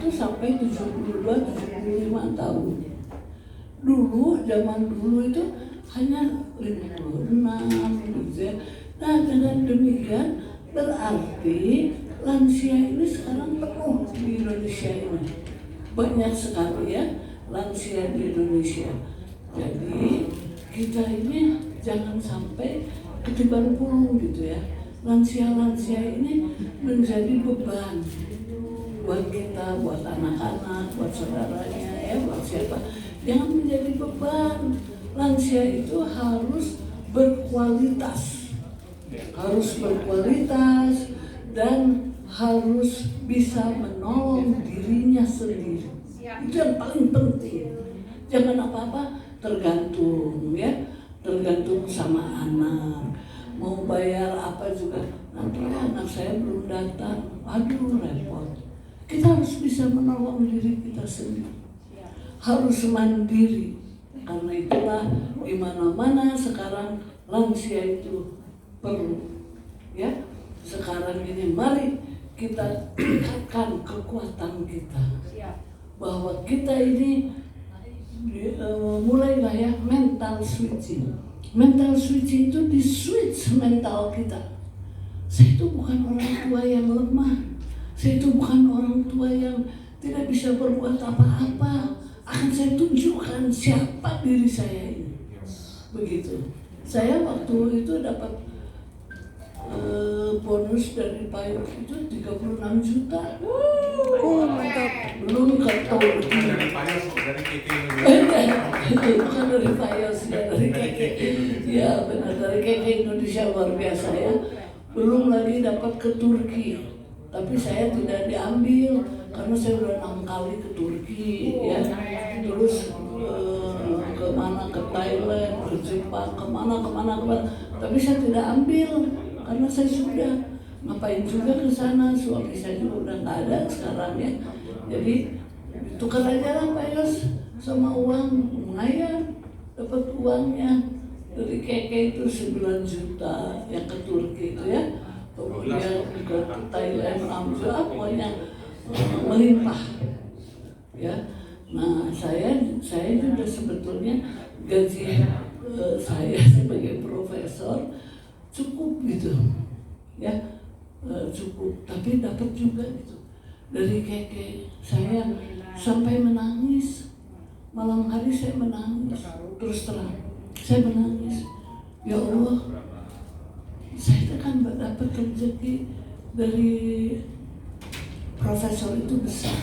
itu sampai 72-75 tahun. Dulu, zaman dulu itu hanya 56 gitu ya. Nah, dengan demikian berarti lansia ini sekarang penuh di Indonesia ini. Banyak sekali ya lansia di Indonesia. Jadi kita ini jangan sampai ketiban pulung gitu ya. Lansia-lansia ini menjadi beban buat kita, buat anak-anak, buat saudaranya ya, buat siapa. Jangan menjadi beban. Lansia itu harus berkualitas. Harus berkualitas dan harus bisa menolong dirinya sendiri. Itu yang paling penting. Jangan apa-apa tergantung ya, tergantung sama anak. Mau bayar apa juga, nanti anak saya belum datang, aduh repot. Kita harus bisa menolong diri kita sendiri. Harus mandiri. Karena itulah di mana-mana sekarang lansia itu perlu. Ya, sekarang ini mari kita tingkatkan kekuatan kita. Bahwa kita ini mulailah ya mental switching. Mental switching itu di switch mental kita. Saya itu bukan orang tua yang lemah. Saya itu bukan orang tua yang tidak bisa berbuat apa-apa. Akan saya tunjukkan siapa diri saya ini. Begitu. Saya waktu itu dapat bonus dari Payos itu 36 juta. Mantap. Belum ke Turki. Dari Payos, dari Keke. Bukan dari Payos, ya dari Keke. Ya benar, dari Keke Indonesia luar biasa ya. Belum lagi dapat ke Turki. Tapi saya tidak diambil karena saya udah 6 kali ke Turki ya. Terus kemana, ke Thailand, ke Jepang, kemana. Tapi saya tidak ambil karena saya sudah ngapain juga ke sana. Suami saya juga udah nggak ada sekarang ya. Jadi tukar aja lah Pak Yos sama uang, lumayan dapat uangnya dari Keke itu 9 juta yang ke Turki itu ya. Kemudian ke Thailand 6 juta, pokoknya melimpah ya. Nah saya juga sebetulnya gaji saya sebagai profesor cukup gitu ya, cukup, tapi dapat juga gitu dari Keke. Saya sampai menangis, malam hari saya menangis, terus terang saya menangis. Ya Allah, saya kan dapat rezeki dari profesor itu besar,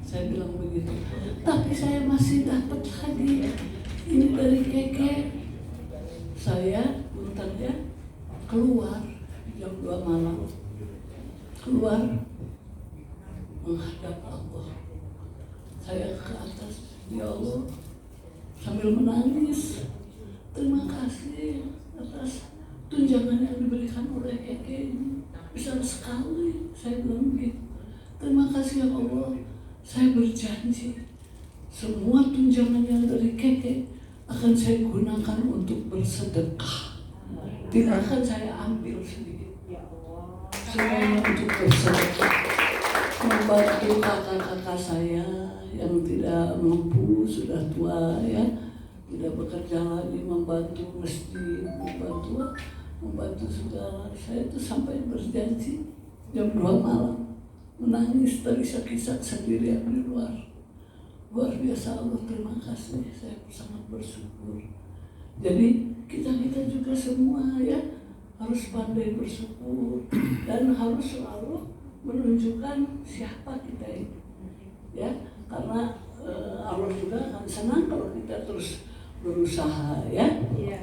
saya bilang begitu. Tapi saya masih dapat lagi ini dari Keke. Saya bentar ya keluar jam 2 malam, keluar menghadap Allah. Saya ke atas, ya Allah, sambil menangis, terima kasih atas tunjangan yang diberikan oleh Keke ini, besar sekali. Saya bilang begitu. Terima kasih ya Allah, saya berjanji semua tunjangan yang dari Keke akan saya gunakan untuk bersedekah. Tidak akan saya ambil sedikit. Semuanya untuk bersedekah, membantu kakak-kakak saya yang tidak mampu, sudah tua ya, tidak bekerja lagi, membantu masjid, membantu saudara. Saya itu sampai berjanji jam 2 malam menangis, terisak-isak sendirian di luar. Luar biasa Allah, terima kasih, saya sangat bersyukur. Jadi kita juga semua ya harus pandai bersyukur dan harus selalu menunjukkan siapa kita itu ya, karena Allah juga akan senang kalau kita terus berusaha ya.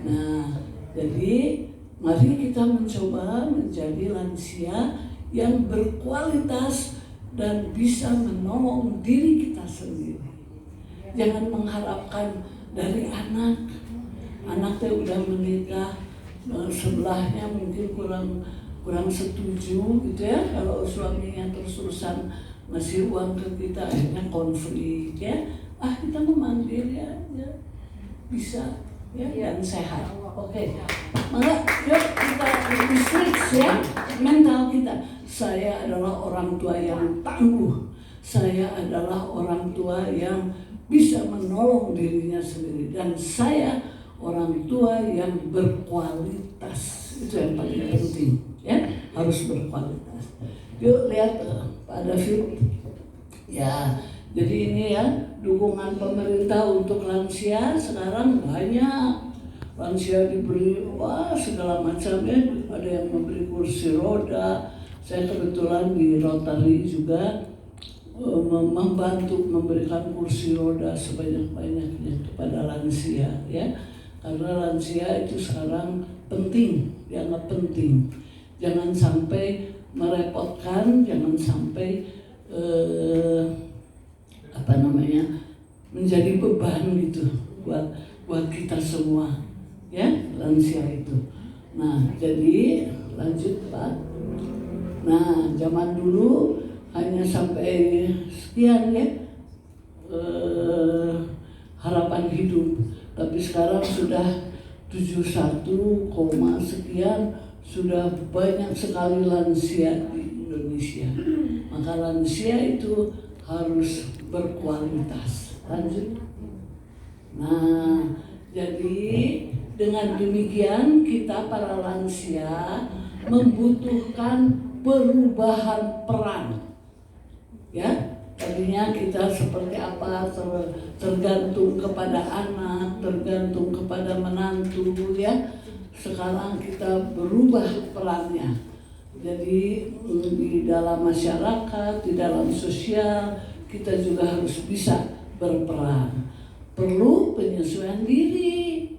Nah jadi mari kita mencoba menjadi lansia yang berkualitas dan bisa menolong diri kita sendiri. Jangan mengharapkan dari anaknya udah menikah, sebelahnya mungkin kurang setuju gitu ya, kalau suaminya terus-terusan ngasih uang ke kita, akhirnya konflik ya. Kita memandiri aja bisa ya, dan sehat. Oke. Maka yuk kita switch ya mental kita. Saya adalah orang tua yang tangguh. Saya adalah orang tua yang bisa menolong dirinya sendiri, dan saya orang tua yang berkualitas. Itu yang paling penting, ya, harus berkualitas. Yuk lihat Pak David, ya. Jadi ini ya, dukungan pemerintah untuk lansia sekarang banyak. Lansia diberi segala macam ya, ada yang memberi kursi roda. Saya kebetulan di Rotary juga membantu memberikan kursi roda sebanyak-banyaknya kepada lansia ya. Karena lansia itu sekarang penting, dianggap penting. Jangan sampai merepotkan, jangan sampai menjadi beban gitu buat kita semua ya, lansia itu. Nah, jadi lanjut Pak. Nah, zaman dulu hanya sampai sekian ya harapan hidup, tapi sekarang sudah 71, sekian, sudah banyak sekali lansia di Indonesia. Maka lansia itu harus berkualitas. Lanjut. Nah, jadi dengan demikian kita para lansia membutuhkan perubahan peran. Ya, tadinya kita seperti apa, tergantung kepada anak, tergantung kepada menantu ya. Sekarang kita berubah perannya. Jadi di dalam masyarakat, di dalam sosial, kita juga harus bisa berperan. Perlu penyesuaian diri.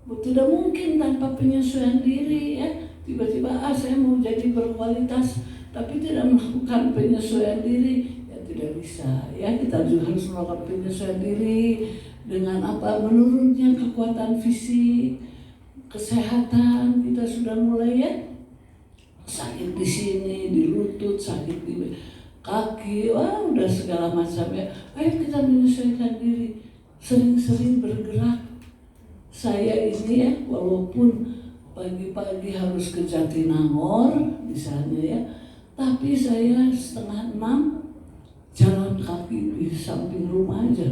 Tidak mungkin tanpa penyesuaian diri ya. Tiba-tiba saya mau jadi berkualitas tapi tidak melakukan penyesuaian diri, ya tidak bisa ya. Kita juga harus melakukan penyesuaian diri dengan apa? Menurunnya kekuatan fisik, kesehatan. Kita sudah mulai ya, sakit di sini, di lutut, sakit di kaki, udah segala macam ya. Ayo kita menyesuaikan diri, sering-sering bergerak. Saya ini ya, walaupun pagi-pagi harus ke Jatinangor misalnya ya, tapi saya 5:30 jalan kaki di samping rumah aja,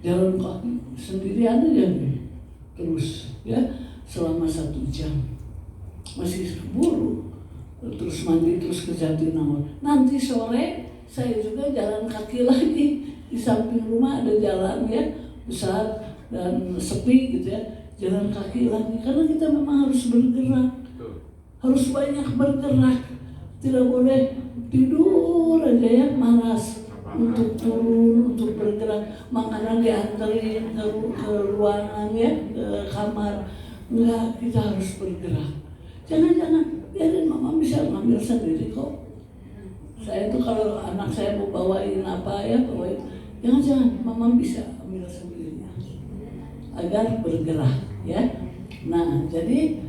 jalan kaki sendirian aja nih, terus ya selama 1 jam, masih keburu, terus mandi terus ke Jatinangor. Nanti sore saya juga jalan kaki lagi, di samping rumah ada jalan ya besar dan sepi gitu ya, jalan kaki lagi, karena kita memang harus bergerak, harus banyak bergerak, tidak boleh tidur aja ya, malas untuk turun, untuk bergerak, makanan diantarin ke ruangan ya, ke kamar, enggak, kita harus bergerak. Jangan biarin mama bisa ngambil sendiri kok. Saya tuh kalau anak saya mau bawain apa ya, jangan mama bisa ambil sendiri, agar bergerak ya. Nah, jadi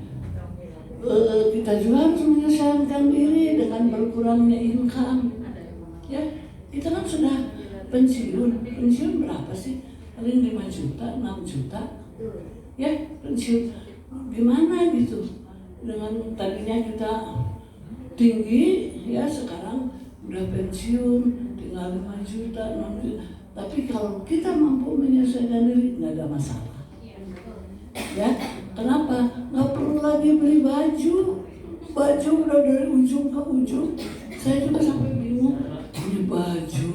kita juga harus menyesuaikan diri dengan berkurangnya income ya. Kita kan sudah pensiun berapa sih? Paling 5 juta, 6 juta ya pensiun. Gimana gitu dengan tadinya kita tinggi ya, sekarang udah pensiun tinggal 5 juta, 6 juta. Tapi kalau kita mampu menyesuaikan diri, nggak ada masalah. Ya, kenapa? Nggak perlu lagi beli baju udah dari ujung ke ujung. Saya juga sampai bingung, ini baju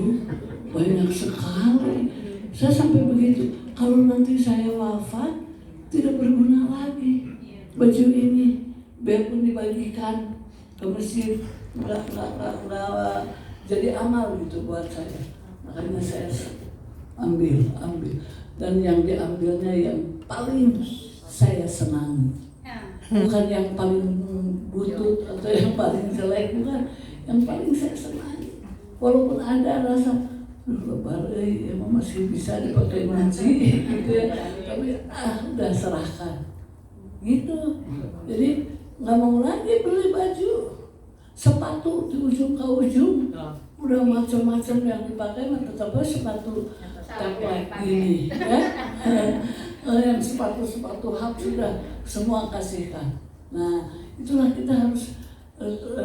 banyak sekali. Saya sampai begitu, kalau nanti saya wafat tidak berguna lagi baju ini, biarpun dibagikan ke masjid, nggak jadi amal gitu buat saya. Makanya saya ambil, dan yang diambilnya yang paling saya senang, bukan yang paling butut atau yang paling jelek, bukan, yang paling saya senang. Walaupun ada rasa lebar, emang masih bisa dipakai ngaji gitu ya, tapi udah serahkan gitu. Jadi nggak mau lagi beli baju, sepatu di ujung ke ujung, udah macam-macam yang dipakai, tetap sepatu taplek gini ya. Yang sepatu hak sudah semua kasihkan. Nah, itulah kita harus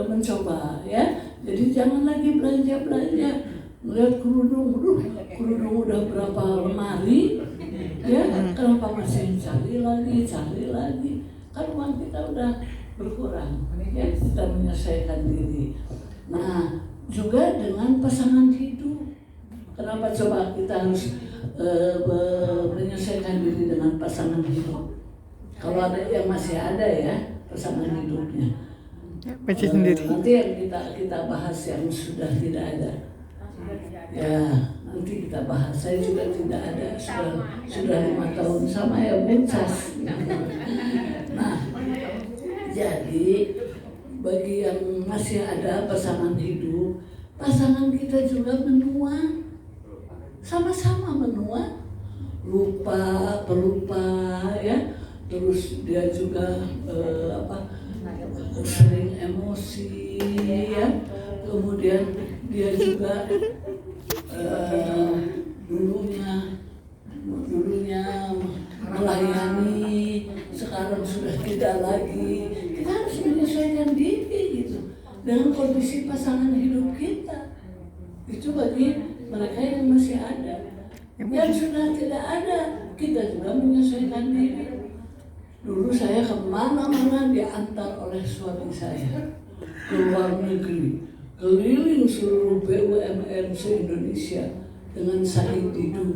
mencoba ya. Jadi jangan lagi belanja Melihat kerudung udah berapa lemari, ya kenapa masih cari lagi? Kan uang kita udah berkurang, ya kita menyelesaikan diri. Nah, juga dengan pasangan hidup. Kenapa coba kita harus menyelesaikan diri dengan pasangan hidup? Kalau ada yang masih ada ya pasangan hidupnya. Sendiri. Nanti yang kita bahas yang sudah tidak ada. Ya, nanti kita bahas. Saya juga tidak ada, sudah 5 tahun sama ya Buncas. Nah, jadi bagi yang masih ada pasangan hidup, pasangan kita juga menua, sama-sama menua, pelupa ya, terus dia juga sering emosi ya, kemudian dia juga dulunya melayani, sekarang sudah tidak lagi. Kita harus menyesuaikan diri gitu dengan kondisi pasangan hidup kita. Itu bagi mereka yang masih ada. Yang sudah tidak ada, kita juga menyesuaikan diri. Dulu saya kemana-mana diantar oleh suami saya ke luar negeri, keliling seluruh BUMN se-Indonesia dengan saya hidup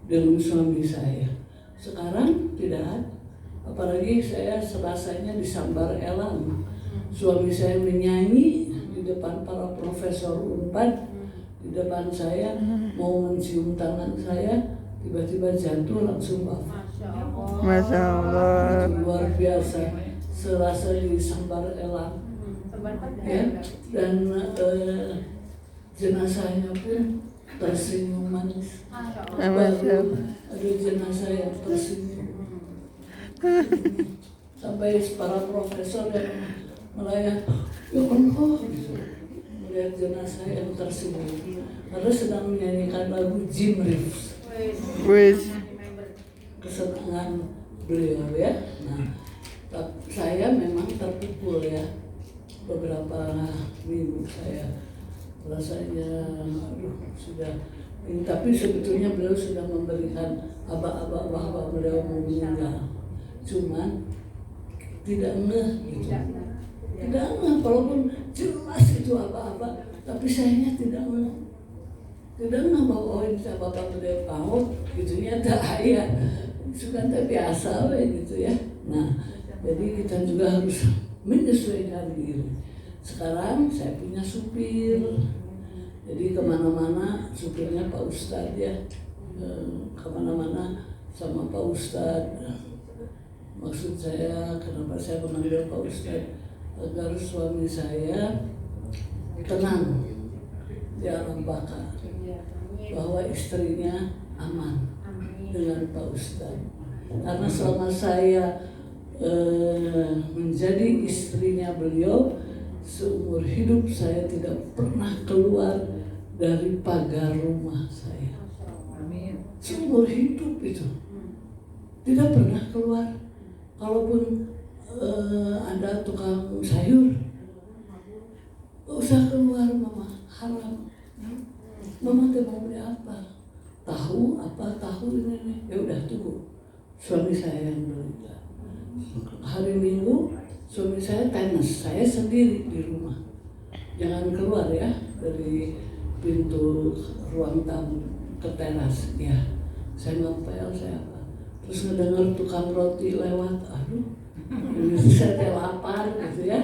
dengan suami saya. Sekarang tidak ada. Apalagi saya serasanya disambar elang. Suami saya menyanyi di depan para profesor Unpad, di depan saya mau mencium tangan saya, tiba-tiba jatuh langsung wafat. Masya Allah. Luar biasa, serasa disambar elang. Ya, dan jenazahnya pun tersenyum manis. Ada jenazah yang tersenyum. Sampai para profesor yang melayani, ya Allah, melihat jenazah yang tersenyum. Karena sedang menyanyikan lagu Jim Reeves. Kesenangan beliau ya. Nah, saya memang terpukul ya. Beberapa minggu saya rasanya sudah, tapi sebetulnya beliau sudah memberikan aba-aba bahwa beliau mau meninggal, cuman tidak ngeh gitu, tidak ngeh walaupun jelas itu aba-aba, tapi sayanya tidak ngeh bahwa ini bapak beliau mau gitunya tak ya, sudah biasa gitu ya. Nah, jadi kita juga harus menyesuaikan diri. Sekarang saya punya supir, jadi kemana-mana supirnya Pak Ustadz ya, kemana-mana sama Pak Ustadz. Maksud saya, kenapa saya memanggil Pak Ustadz, agar suami saya tenang di alam baka, bahwa istrinya aman dengan Pak Ustadz. Karena selama saya menjadi istrinya beliau, seumur hidup saya tidak pernah keluar dari pagar rumah saya. Seumur hidup itu tidak pernah keluar. Kalaupun ada tukang sayur, gak usah keluar mama, haram. Mama mau beli apa? Tahu ini. Ya udah tunggu, suami saya yang beli. Hari Minggu suami saya tenis, saya sendiri di rumah. Jangan keluar ya dari pintu ruang tamu ke teras. Ya, saya ngepel, saya apa. Terus ngedenger tukang roti lewat, aduh, saya lapar gitu ya.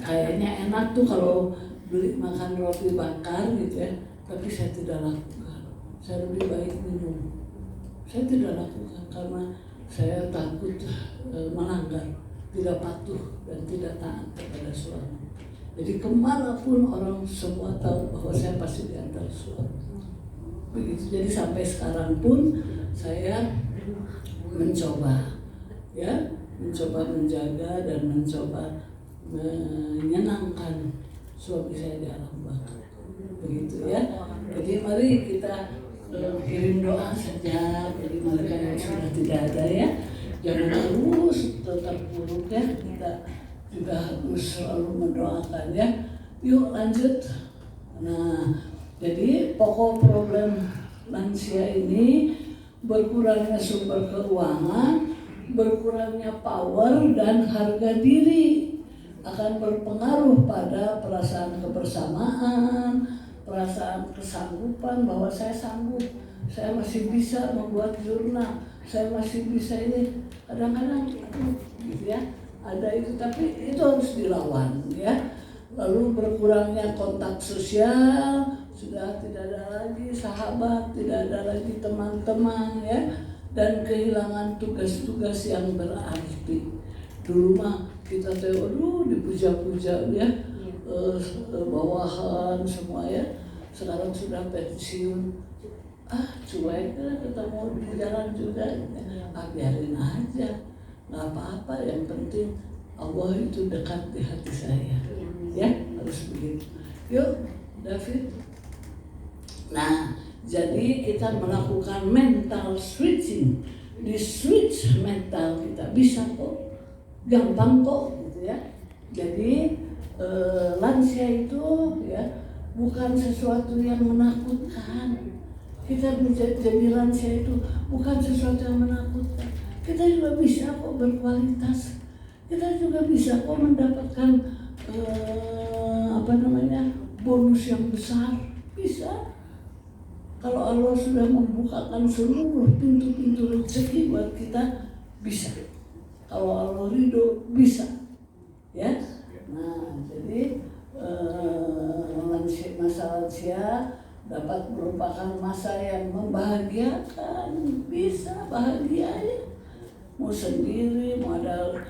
Kayaknya enak tuh kalau beli makan roti bakar gitu ya. Tapi saya tidak lakukan. Saya lebih baik minum. Saya tidak lakukan karena saya takut melanggar, tidak patuh dan tidak taat kepada suami. Jadi kemanapun orang semua tahu bahwa saya pasti diantar suami. Begitu. Jadi sampai sekarang pun saya mencoba menjaga dan mencoba menyenangkan suami saya di alam baka. Begitu ya. Jadi mari kita kirim doa saja bagi mereka yang sudah tidak ada ya. Jangan terus terpuruk ya. Kita juga harus selalu mendoakan ya. Yuk lanjut. Nah, Jadi pokok problem lansia ini berkurangnya sumber keuangan, berkurangnya power dan harga diri akan berpengaruh pada perasaan kebersamaan, perasaan kesanggupan bahwa saya sanggup, saya masih bisa membuat jurnal, saya masih bisa ini. Kadang-kadang gitu ya, ada itu, tapi itu harus dilawan ya. Lalu berkurangnya kontak sosial, sudah tidak ada lagi sahabat, tidak ada lagi teman-teman ya, dan kehilangan tugas-tugas yang berarti. Dulu mah kita dipuja-puja ya, bawahan semua ya. Sekarang sudah pensiun, cuek ketemu di jalan juga, biarin aja, nggak apa-apa. Yang penting Allah itu dekat di hati saya, ya harus begitu. Yuk, David. Nah, jadi kita melakukan mental switching, di switch mental kita bisa kok, gampang kok, gitu ya. Jadi lansia itu ya bukan sesuatu yang menakutkan. Kita menjadi lansia itu bukan sesuatu yang menakutkan. Kita juga bisa kok berkualitas. Kita juga bisa kok mendapatkan bonus yang besar. Bisa. Kalau Allah sudah membukakan seluruh pintu-pintu rezeki buat kita, bisa. Kalau Allah ridho, bisa. Ya. Nah, jadi masa lansia dapat merupakan masa yang membahagiakan, bisa bahagia ya. Mau sendiri, mau ada